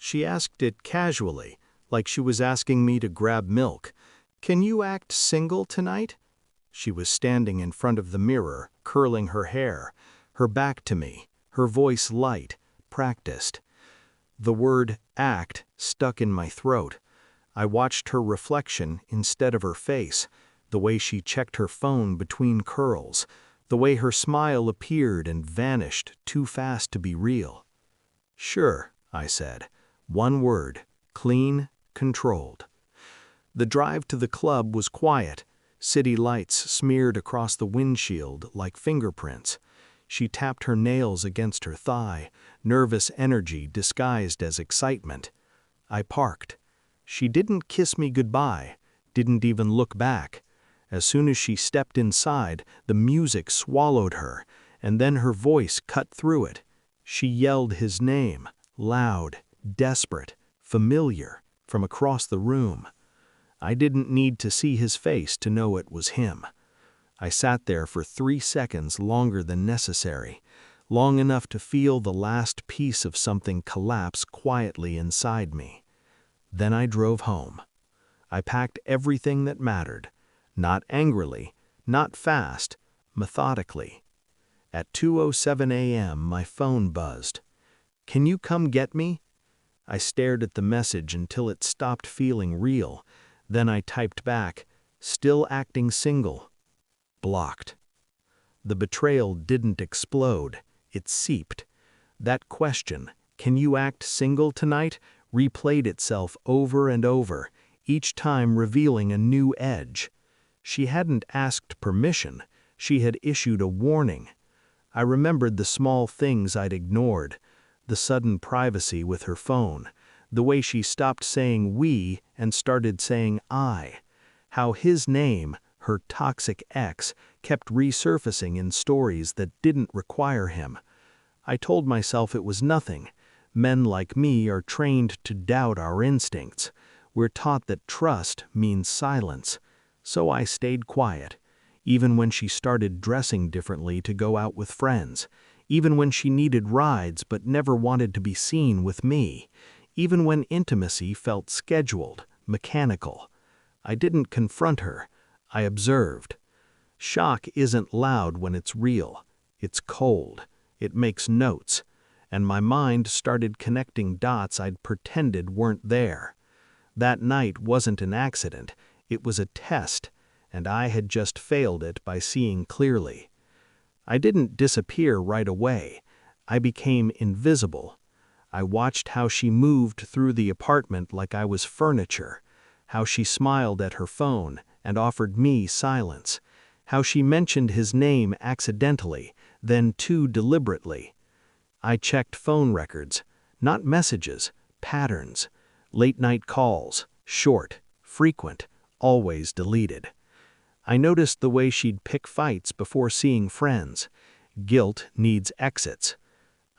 She asked it casually, like she was asking me to grab milk. "Can you act single tonight?" She was standing in front of the mirror, curling her hair, her back to me, her voice light, practiced. The word act stuck in my throat. I watched her reflection instead of her face, the way she checked her phone between curls, the way her smile appeared and vanished too fast to be real. "Sure," I said. One word, clean, controlled. The drive to the club was quiet. City lights smeared across the windshield like fingerprints. She tapped her nails against her thigh, nervous energy disguised as excitement. I parked. She didn't kiss me goodbye, didn't even look back. As soon as she stepped inside, the music swallowed her, and then her voice cut through it. She yelled his name, loud, desperate, familiar, from across the room. I didn't need to see his face to know it was him. I sat there for 3 seconds longer than necessary, long enough to feel the last piece of something collapse quietly inside me. Then I drove home. I packed everything that mattered, not angrily, not fast, methodically. At 2:07 a.m. my phone buzzed. "Can you come get me?" I stared at the message until it stopped feeling real. Then I typed back, "Still acting single." Blocked. The betrayal didn't explode, it seeped. That question, "Can you act single tonight?" replayed itself over and over, each time revealing a new edge. She hadn't asked permission, she had issued a warning. I remembered the small things I'd ignored, the sudden privacy with her phone, the way she stopped saying we and started saying I, how his name, her toxic ex, kept resurfacing in stories that didn't require him. I told myself it was nothing. Men like me are trained to doubt our instincts. We're taught that trust means silence. So I stayed quiet, even when she started dressing differently to go out with friends, even when she needed rides but never wanted to be seen with me, even when intimacy felt scheduled, mechanical. I didn't confront her, I observed. Shock isn't loud when it's real. It's cold. It makes notes. And my mind started connecting dots I'd pretended weren't there. That night wasn't an accident, it was a test, and I had just failed it by seeing clearly. I didn't disappear right away. I became invisible. I watched how she moved through the apartment like I was furniture, how she smiled at her phone and offered me silence, how she mentioned his name accidentally, then too deliberately. I checked phone records, not messages, patterns, late-night calls, short, frequent, always deleted. I noticed the way she'd pick fights before seeing friends. Guilt needs exits.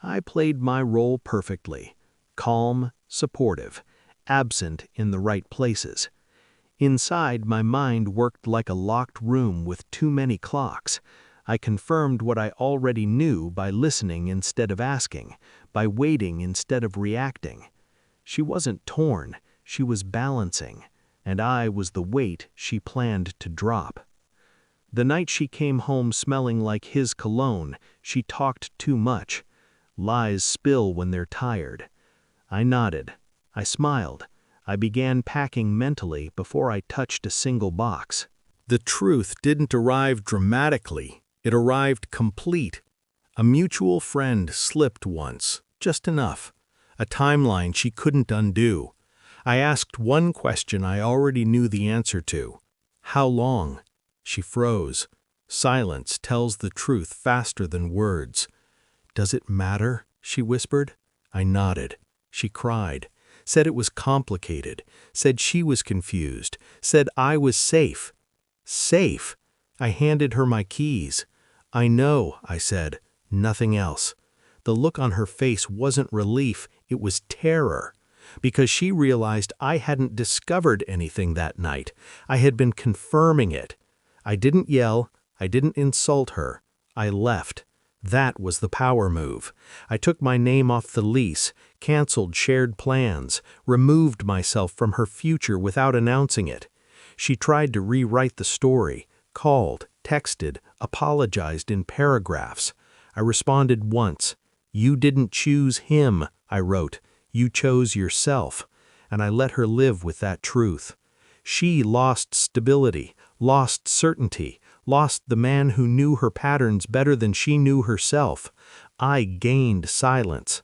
I played my role perfectly, calm, supportive, absent in the right places. Inside, my mind worked like a locked room with too many clocks. I confirmed what I already knew by listening instead of asking, by waiting instead of reacting. She wasn't torn, she was balancing, and I was the weight she planned to drop. The night she came home smelling like his cologne, she talked too much. Lies spill when they're tired. I nodded. I smiled. I began packing mentally before I touched a single box. The truth didn't arrive dramatically. It arrived complete. A mutual friend slipped once, just enough. A timeline she couldn't undo. I asked one question I already knew the answer to. How long? She froze. Silence tells the truth faster than words. Does it matter? She whispered. I nodded. She cried. Said it was complicated. Said she was confused. Said I was safe. Safe? I handed her my keys. I know, I said. Nothing else. The look on her face wasn't relief, it was terror. Because she realized I hadn't discovered anything that night. I had been confirming it. I didn't yell. I didn't insult her. I left. That was the power move. I took my name off the lease, canceled shared plans, removed myself from her future without announcing it. She tried to rewrite the story, called, texted, apologized in paragraphs. I responded once. "You didn't choose him," I wrote. "You chose yourself." And I let her live with that truth. She lost stability, lost certainty, lost the man who knew her patterns better than she knew herself. I gained silence.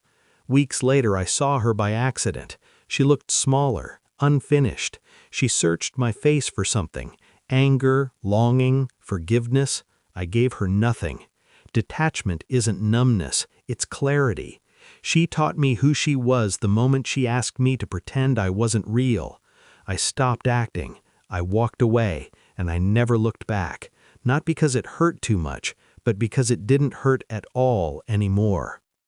Weeks later I saw her by accident. She looked smaller, unfinished. She searched my face for something. Anger, longing, forgiveness. I gave her nothing. Detachment isn't numbness, it's clarity. She taught me who she was the moment she asked me to pretend I wasn't real. I stopped acting. I walked away, and I never looked back. Not because it hurt too much, but because it didn't hurt at all anymore.